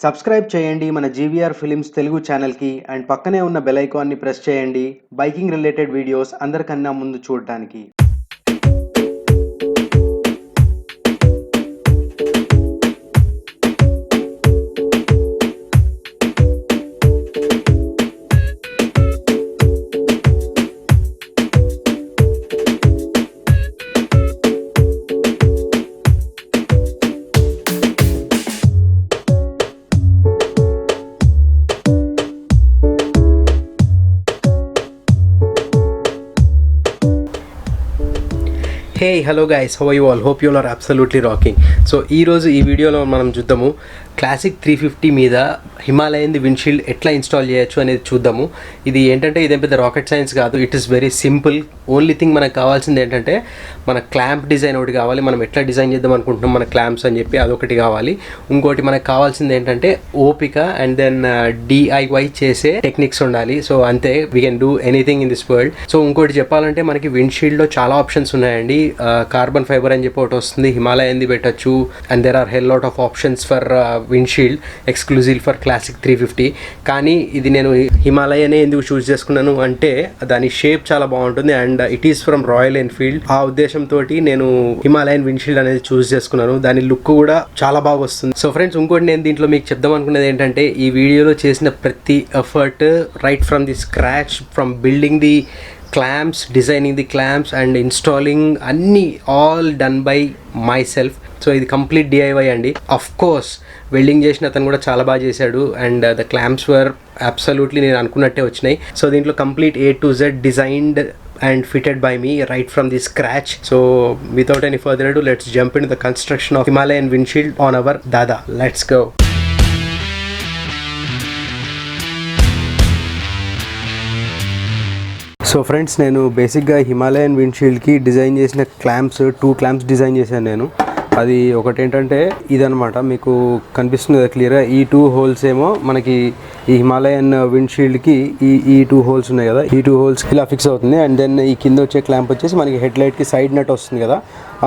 Subscribe చేయండి మన GVR films Telugu ఛానల్‌కి అండ్ పక్కనే ఉన్న బెల్ ఐకాన్‌ని ప్రెస్ చేయండి. బైకింగ్ రిలేటెడ్ వీడియోస్ అందరికన్నా ముందు చూడడానికి. Hey, hello guys, how are you all? Hope you all are absolutely rocking. So ఈరోజు ఈ వీడియోలో మనం చూద్దాము క్లాసిక్ 350 మీద హిమాలయన్ విండ్షీల్డ్ ఎట్లా ఇన్స్టాల్ చేయొచ్చు అనేది చూద్దాము. ఇది ఏంటంటే ఇదేం పెద్ద రాకెట్ సైన్స్ కాదు, it is very simple. Only thing మనకు కావాల్సింది ఏంటంటే మన క్లాంప్ డిజైన్ ఒకటి కావాలి. మనం ఎట్లా డిజైన్ చేద్దాం అనుకుంటున్నాం మన క్లాంప్స్ అని చెప్పి అదొకటి కావాలి. ఇంకోటి మనకు కావాల్సింది ఏంటంటే ఓపిక అండ్ దెన్ డిఐవై చేసే టెక్నిక్స్ ఉండాలి. సో అంతే, we can do anything in this world. So ఇంకోటి చెప్పాలంటే మనకి విండ్షీల్డ్లో చాలా ఆప్షన్స్ ఉన్నాయండి. కార్బన్ ఫైబర్ అని చెప్పి ఒకటి వస్తుంది, హిమాలయన్ది పెట్టచ్చు, and there are hell lot of options for windshield exclusive for classic 350. కానీ ఇది నేను హిమాలయనే ఎందుకు చూస్ చేసుకున్నాను అంటే దాని షేప్ చాలా బాగుంటుంది and it is from royal Enfield. ఆ ఉద్దేశంతో నేను హిమాలయన్ విండ్షీల్డ్ అనేది చూస్ చేసుకున్నాను. దాని లుక్ కూడా చాలా బాగా వస్తుంది. సో ఫ్రెండ్స్, ఇంకోటి నేను దీంట్లో మీకు చెప్దాం అనుకున్నది ఏంటంటే ఈ వీడియోలో చేసిన ప్రతి effort right from the scratch, from building the clamps, designing the clamps and installing అన్నీ all done by myself. So ఇది కంప్లీట్ డిఐవై అండి. అఫ్ కోర్స్ వెల్డింగ్ చేసిన అతను కూడా చాలా బాగా చేశాడు and the clamps were absolutely నేను అనుకున్నట్టే వచ్చినాయి. సో దీంట్లో complete A to Z designed and fitted by me right from the scratch. So without any further ado, let's jump into the construction of Himalayan windshield on our Dada. Let's go. So friends, నేను బేసిక్గా Himalayan విండ్షీల్డ్కి design చేసిన two clamps design చేశాను నేను. అది ఒకటి ఏంటంటే ఇదనమాట, మీకు కనిపిస్తుంది కదా క్లియర్గా. ఈ 2 హోల్స్ ఏమో మనకి ఈ హిమాలయన్ విండ్షీల్డ్కి ఈ 2 హోల్స్ ఉన్నాయి కదా, ఈ 2 హోల్స్ ఇలా ఫిక్స్ అవుతుంది. అండ్ దెన్ ఈ కింద వచ్చే క్లాంప్ వచ్చేసి మనకి హెడ్ లైట్కి సైడ్ నట్ వస్తుంది కదా,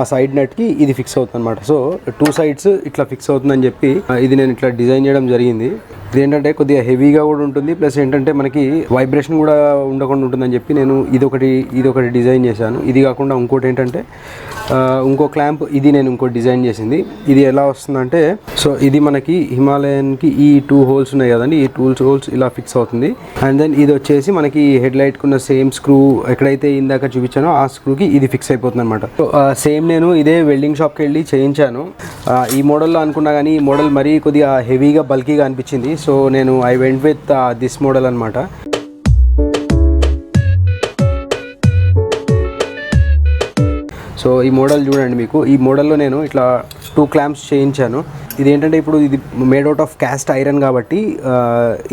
ఆ సైడ్ నట్కి ఇది ఫిక్స్ అవుతుంది అనమాట. సో 2 సైడ్స్ ఇట్లా ఫిక్స్ అవుతుందని చెప్పి ఇది నేను ఇట్లా డిజైన్ చేయడం జరిగింది. ఇది ఏంటంటే కొద్దిగా హెవీగా కూడా ఉంటుంది, ప్లస్ ఏంటంటే మనకి వైబ్రేషన్ కూడా ఉండకుండా ఉంటుందని చెప్పి నేను ఇదొకటి డిజైన్ చేశాను. ఇది కాకుండా ఇంకోటి ఏంటంటే ఇంకో క్లాంప్ ఇది నేను ఇంకోటి డిజైన్ చేసింది. ఇది ఎలా వస్తుందంటే, సో ఇది మనకి హిమాలయన్కి ఈ 2 హోల్స్ ఉన్నాయి కదండి, ఈ 2 హోల్స్ ఇలా ఫిక్స్ అవుతుంది. అండ్ దెన్ ఇది వచ్చేసి మనకి హెడ్ లైట్కి ఉన్న సేమ్ స్క్రూ ఎక్కడైతే ఇందాక చూపించానో ఆ స్క్రూకి ఇది ఫిక్స్ అయిపోతుంది అనమాట. సో సేమ్ నేను ఇదే వెల్డింగ్ షాప్కి వెళ్ళి చేయించాను. ఈ మోడల్లో అనుకున్నా కానీ ఈ మోడల్ మరీ కొద్దిగా హెవీగా బల్కీగా అనిపించింది. సో నేను I went with this model అనమాట. సో ఈ మోడల్ చూడండి, మీకు ఈ మోడల్లో నేను ఇట్లా 2 క్లాంప్స్ చేయించాను. ఇది ఏంటంటే ఇప్పుడు ఇది made out of cast iron కాబట్టి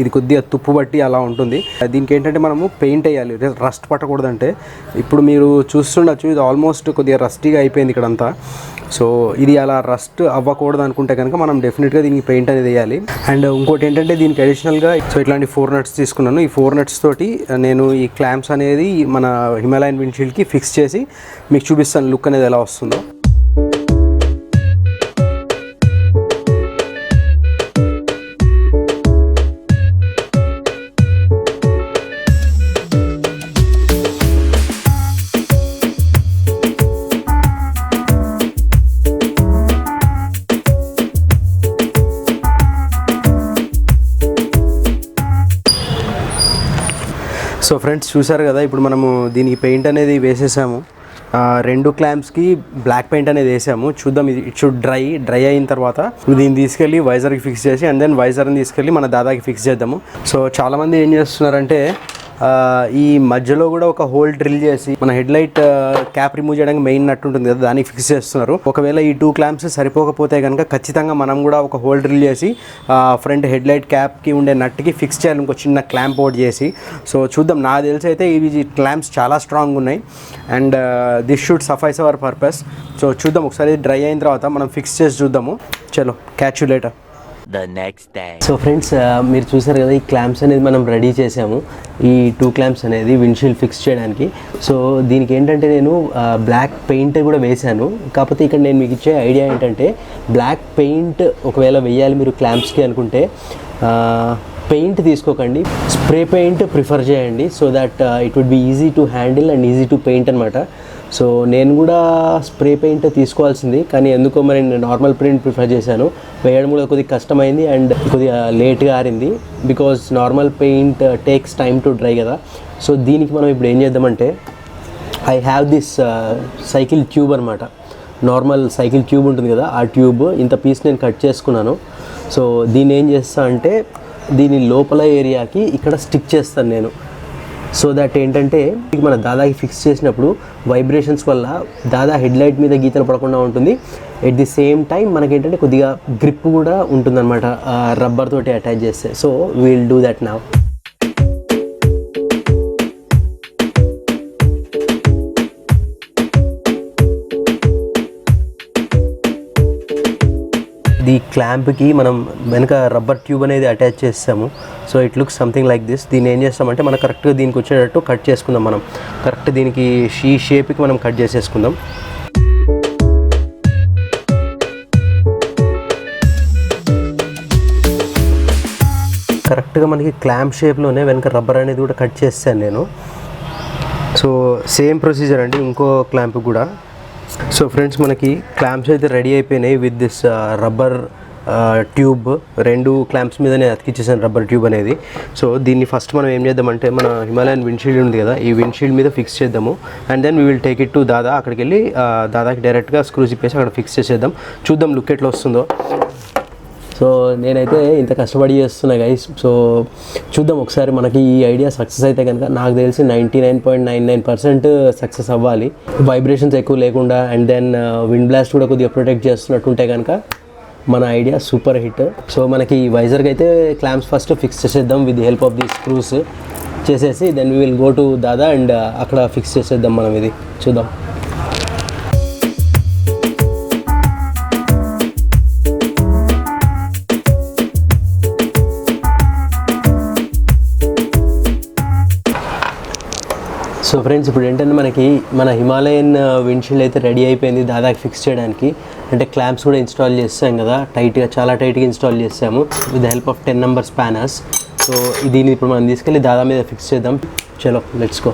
ఇది కొద్దిగా తుప్పు బట్టి అలా ఉంటుంది. దీనికి ఏంటంటే మనము పెయింట్ వేయాలి, రస్ట్ పట్టకూడదంటే. ఇప్పుడు మీరు చూస్తుండొచ్చు, ఇది ఆల్మోస్ట్ కొద్దిగా రస్టీగా అయిపోయింది ఇక్కడంతా. సో ఇది అలా రస్ట్ అవ్వకూడదు అనుకుంటే కనుక మనం డెఫినెట్గా దీనికి పెయింట్ అనేది వేయాలి. అండ్ ఇంకోటి ఏంటంటే దీనికి అడిషనల్గా సో ఇట్లాంటి 4 నట్స్ తీసుకున్నాను. ఈ 4 నట్స్ తోటి నేను ఈ క్లాంప్స్ అనేది మన హిమాలయన్ విండ్షీల్డ్కి ఫిక్స్ చేసి మీకు చూపిస్తాను లుక్ అనేది ఎలా వస్తుందో. సో ఫ్రెండ్స్, చూసారు కదా, ఇప్పుడు మనము దీనికి పెయింట్ అనేది వేసేసాము. 2 క్లాంప్స్కి బ్లాక్ పెయింట్ అనేది వేసాము. చూద్దాం, ఇట్ షుడ్ డ్రై అయిన తర్వాత దీన్ని తీసుకెళ్ళి వైజర్కి ఫిక్స్ చేసి అండ్ దెన్ వైజర్ని తీసుకెళ్ళి మన దాదాకి ఫిక్స్ చేద్దాము. సో చాలామంది ఏం చేస్తున్నారంటే ఈ మధ్యలో కూడా ఒక హోల్ డ్రిల్ చేసి మన హెడ్ లైట్ క్యాప్ రిమూవ్ చేయడానికి మెయిన్ నట్ ఉంటుంది కదా, దానికి ఫిక్స్ చేస్తున్నారు. ఒకవేళ ఈ 2 క్లాంప్స్ సరిపోకపోతే కనుక ఖచ్చితంగా మనం కూడా ఒక హోల్ డ్రిల్ చేసి ఫ్రంట్ హెడ్ లైట్ క్యాప్కి ఉండే నట్కి ఫిక్స్ చేయాలి, ఇంకో చిన్న క్లాంప్ అవుట్ చేసి. సో చూద్దాం, నాకు తెలిసి అయితే ఇవి క్లాంప్స్ చాలా స్ట్రాంగ్ ఉన్నాయి and this should suffice our purpose. So చూద్దాం, ఒకసారి డ్రై అయిన తర్వాత మనం ఫిక్స్ చేసి చూద్దాము. చలో, catch you later. the next day. So friends, మీరు చూసారు కదా, ఈ క్లాంప్స్ అనేది మనం రెడీ చేసాము. ఈ 2 క్లాంప్స్ అనేది విండ్షీల్డ్ ఫిక్స్ చేయడానికి. సో దీనికి ఏంటంటే నేను బ్లాక్ పెయింట్ కూడా వేశాను. కాకపోతే ఇక్కడ నేను మీకు ఇచ్చే ఐడియా ఏంటంటే, బ్లాక్ పెయింట్ ఒకవేళ వేయాలి మీరు క్లాంప్స్కి అనుకుంటే పెయింట్ తీసుకోకండి, స్ప్రే పెయింట్ ప్రిఫర్ చేయండి. So that it would be easy to handle and easy to paint అనమాట. సో నేను కూడా స్ప్రే పెయింట్ తీసుకోవాల్సింది, కానీ ఎందుకో మరి నేను నార్మల్ పెయింట్ ప్రిఫర్ చేశాను. వేయడం కూడా కొద్దిగా కష్టమైంది అండ్ కొద్దిగా లేట్గా ఆరింది, because normal paint takes time to dry కదా. సో దీనికి మనం ఇప్పుడు ఏం చేద్దామంటే, I have this cycle tube అనమాట. నార్మల్ సైకిల్ ట్యూబ్ ఉంటుంది కదా, ఆ ట్యూబ్ ఇంత పీస్ నేను కట్ చేసుకున్నాను. సో దీన్ని ఏం చేస్తా అంటే, దీని లోపల ఏరియాకి ఇక్కడ స్టిక్ చేస్తాను నేను. సో దట్ ఏంటంటే మన దాదాకి ఫిక్స్ చేసినప్పుడు వైబ్రేషన్స్ వల్ల దాదా హెడ్లైట్ మీద గీతలు పడకుండా ఉంటుంది. ఎట్ ది సేమ్ టైం మనకేంటంటే కొద్దిగా గ్రిప్ కూడా ఉంటుందన్నమాట రబ్బర్ తోటి అటాచ్ చేస్తే. So will do that now. ఈ క్లాంప్కి మనం వెనక రబ్బర్ ట్యూబ్ అనేది అటాచ్ చేస్తాము. So it looks something like this. దీన్ని ఏం చేస్తామంటే మనం కరెక్ట్గా దీనికి వచ్చేటట్టు కట్ చేసుకుందాం. మనం కరెక్ట్ దీనికి ఈ షేప్కి మనం కట్ చేసేసుకుందాం. కరెక్ట్గా మనకి క్లాంప్ షేప్లోనే వెనక రబ్బర్ అనేది కూడా కట్ చేస్తాను నేను. సో సేమ్ ప్రొసీజర్ అండి ఇంకో క్లాంప్ కూడా. సో ఫ్రెండ్స్, మనకి క్లాంప్స్ అయితే రెడీ అయిపోయినాయి with this rubber tube. 2 clamps మీద నేను అతికిచ్చేసాను రబ్బర్ ట్యూబ్ అనేది. సో దీన్ని ఫస్ట్ మనం ఏం చేద్దామంటే, మన హిమాలయన్ విండ్షీల్డ్ ఉంది కదా, ఈ విండ్షీల్డ్ మీద ఫిక్స్ చేద్దాము. And then we will take it to Dada. అక్కడికి వెళ్ళి దాదాకి డైరెక్ట్గా స్క్రూ ఇప్పేసి అక్కడ ఫిక్స్ చేసేద్దాం. చూద్దాం లుక్ ఎట్లా వస్తుందో. సో నేనైతే ఇంత కష్టపడి చేస్తున్నా గైస్. సో చూద్దాం ఒకసారి మనకి ఈ ఐడియా సక్సెస్ అయితే కనుక నాకు తెలిసి 99.99% సక్సెస్ అవ్వాలి. వైబ్రేషన్స్ ఎక్కువ లేకుండా అండ్ దెన్ విండ్ బ్లాస్ట్ కూడా కొద్దిగా ప్రొటెక్ట్ చేస్తున్నట్టుంటే కనుక మన ఐడియా సూపర్ హిట్. సో మనకి వైజర్కి అయితే క్లాంప్స్ ఫస్ట్ ఫిక్స్ చేసేద్దాం with the help of the screws చేసేసి then we will go to Dada and అక్కడ ఫిక్స్ చేసేద్దాం మనం. ఇది చూద్దాం. సో ఫ్రెండ్స్, ఇప్పుడు ఏంటంటే మనకి మన హిమాలయన్ విండ్షీల్డ్ అయితే రెడీ అయిపోయింది దాదాపు ఫిక్స్ చేయడానికి. అంటే క్లాంప్స్ కూడా ఇన్స్టాల్ చేస్తాం కదా, టైట్గా, చాలా టైట్గా ఇన్స్టాల్ చేసాము with the help of 10 number spanners. So దీన్ని ఇప్పుడు మనం తీసుకెళ్ళి దాదా మీద ఫిక్స్ చేద్దాం. చలో లెట్స్ గో.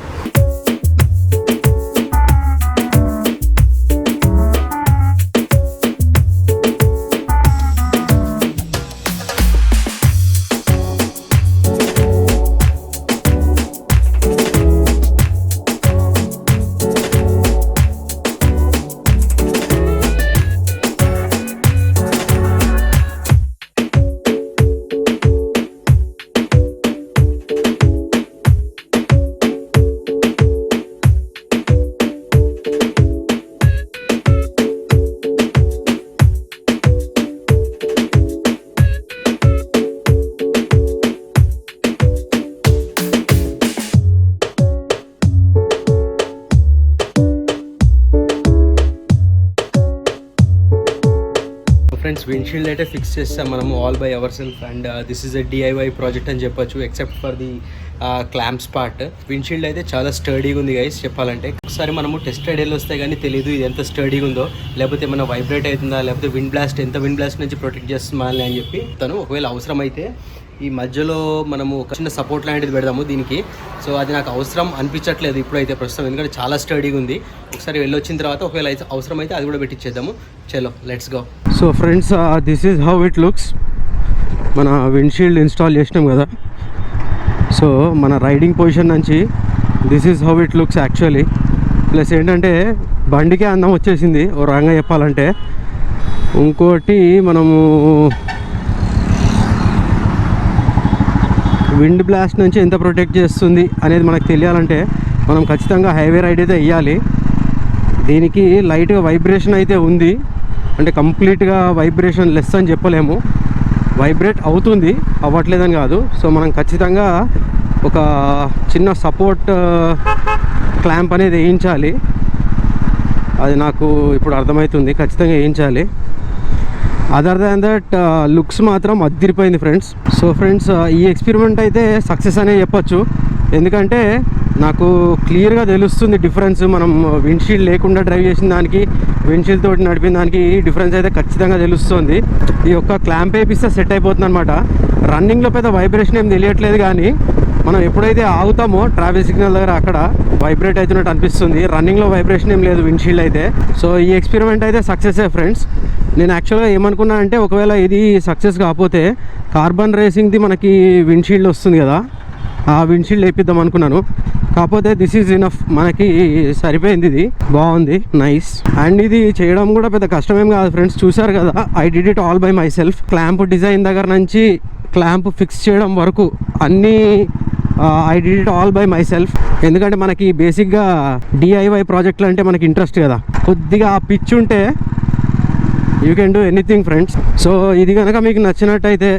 ఫ్రెండ్స్, విండ్షీల్డ్ అయితే ఫిక్స్ చేస్తాం మనము all by our self. And this is a DIY project అని చెప్పొచ్చు, except for the clamps part. Windshield అయితే చాలా స్టడీగా ఉంది గైస్ చెప్పాలంటే. ఒకసారి మనము టెస్ట్ ఐడియాలు వస్తాయి కానీ తెలియదు ఇది ఎంత స్టడీగా ఉందో, లేకపోతే ఏమైనా వైబ్రేట్ అవుతుందా, లేకపోతే విండ్ బ్లాస్ట్ ఎంత విండ్ బ్లాస్ట్ నుంచి ప్రొటెక్ట్ చేస్తుందా అని చెప్పి తను ఒకవేళ అవసరమైతే ఈ మధ్యలో మనము ఒక చిన్న సపోర్ట్ లాంటిది పెడదాము దీనికి. సో అది నాకు అవసరం అనిపించట్లేదు ఇప్పుడైతే ప్రస్తుతం, ఎందుకంటే చాలా స్టడీగా ఉంది. ఒకసారి వెళ్ళొచ్చిన తర్వాత ఒకవేళ అవసరమైతే అది కూడా పెట్టించేద్దాము. చలో let's go. So friends, this is how it looks. మన విండ్షీల్డ్ ఇన్స్టాల్ చేసినాం కదా, సో మన రైడింగ్ పొజిషన్ నుంచి this is how it looks actually. Plus ఏంటంటే బండికే అందం వచ్చేసింది ఓ రకంగా చెప్పాలంటే. ఇంకోటి మనము విండ్ బ్లాస్ట్ నుంచి ఎంత ప్రొటెక్ట్ చేస్తుంది అనేది మనకు తెలియాలంటే మనం ఖచ్చితంగా హైవే రైడ్ అయితే వేయాలి. దీనికి లైట్గా వైబ్రేషన్ అయితే ఉంది, అంటే కంప్లీట్గా వైబ్రేషన్ లెస్ అని చెప్పలేము, వైబ్రేట్ అవుతుంది, అవ్వట్లేదని కాదు. సో మనం ఖచ్చితంగా ఒక చిన్న సపోర్ట్ క్లాంప్ అనేది వేయించాలి. అది నాకు ఇప్పుడు అర్థమవుతుంది, ఖచ్చితంగా వేయించాలి. అదర్ దాన్ దట్ లుక్స్ మాత్రం అదిరిపోయింది ఫ్రెండ్స్. సో ఫ్రెండ్స్, ఈ ఎక్స్పెరిమెంట్ అయితే సక్సెస్ అనే చెప్పొచ్చు. ఎందుకంటే నాకు క్లియర్గా తెలుస్తుంది డిఫరెన్స్. మనం విండ్షీల్డ్ లేకుండా డ్రైవ్ చేసిన దానికి విండ్షీల్డ్ తోటి నడిపిన దానికి డిఫరెన్స్ అయితే ఖచ్చితంగా తెలుస్తుంది. ఈ యొక్క క్లాంప్ వేపిస్తే సెట్ అయిపోతుంది అనమాట. రన్నింగ్లో పెద్ద వైబ్రేషన్ ఏం తెలియట్లేదు, కానీ మనం ఎప్పుడైతే ఆగుతామో ట్రాఫిక్ సిగ్నల్ దగ్గర అక్కడ వైబ్రేట్ అవుతున్నట్టు అనిపిస్తుంది. రన్నింగ్లో వైబ్రేషన్ ఏం లేదు విండ్షీల్డ్ అయితే. సో ఈ ఎక్స్పెరిమెంట్ అయితే సక్సెసే ఫ్రెండ్స్. నేను యాక్చువల్గా ఏమనుకున్నా అంటే, ఒకవేళ ఇది సక్సెస్ కాకపోతే కార్బన్ రేసింగ్ది మనకి విండ్షీల్డ్ వస్తుంది కదా, ఆ విండ్షీల్డ్ వేపిద్దాం అనుకున్నాను. కాకపోతే దిస్ ఈజ్ ఇనఫ్, మనకి సరిపోయింది. ఇది బాగుంది, నైస్. అండ్ ఇది చేయడం కూడా పెద్ద కష్టమేం కాదు ఫ్రెండ్స్. చూసారు కదా, I did it all by my self. Clamp design దగ్గర నుంచి క్లాంప్ ఫిక్స్ చేయడం వరకు అన్నీ I did it all by my self. ఎందుకంటే మనకి బేసిక్గా డిఐవై ప్రాజెక్టులు అంటే మనకి ఇంట్రెస్ట్ కదా. కొద్దిగా ఆ పిచ్ ఉంటే you can do anything friends. So ఇది కనుక మీకు నచ్చినట్టయితే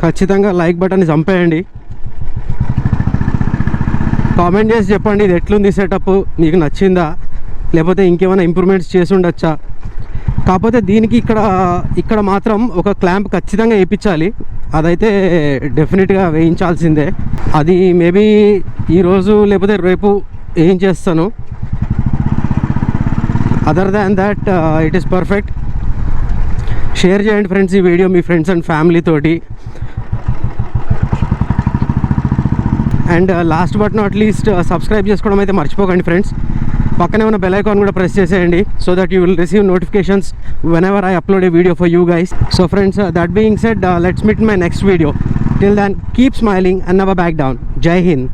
ఖచ్చితంగా లైక్ బటన్ని చంపేయండి. కామెంట్ చేసి చెప్పండి ఇది ఎట్లుంది సెటప్, మీకు నచ్చిందా, లేకపోతే ఇంకేమైనా ఇంప్రూవ్మెంట్స్ చేసి ఉండొచ్చా. కాకపోతే దీనికి ఇక్కడ మాత్రం ఒక క్లాంప్ ఖచ్చితంగా వేయించాలి. అదైతే డెఫినెట్గా వేయించాల్సిందే. అది మేబీ ఈరోజు లేకపోతే రేపు ఏం చేస్తాను. Other than that it is perfect. Share చేయండి ఫ్రెండ్స్ ఈ వీడియో మీ ఫ్రెండ్స్ అండ్ ఫ్యామిలీ తోటి. And last but not least subscribe చేసుకోవడం అయితే మర్చిపోకండి ఫ్రెండ్స్. పక్కనే ఉన్న బెల్ ఐకాన్ కూడా ప్రెస్ చేసేయండి, so that you will receive notifications whenever I upload a video for you guys. So friends, that being said, let's meet in my next video. Till then, keep smiling and never back down. Jai Hind.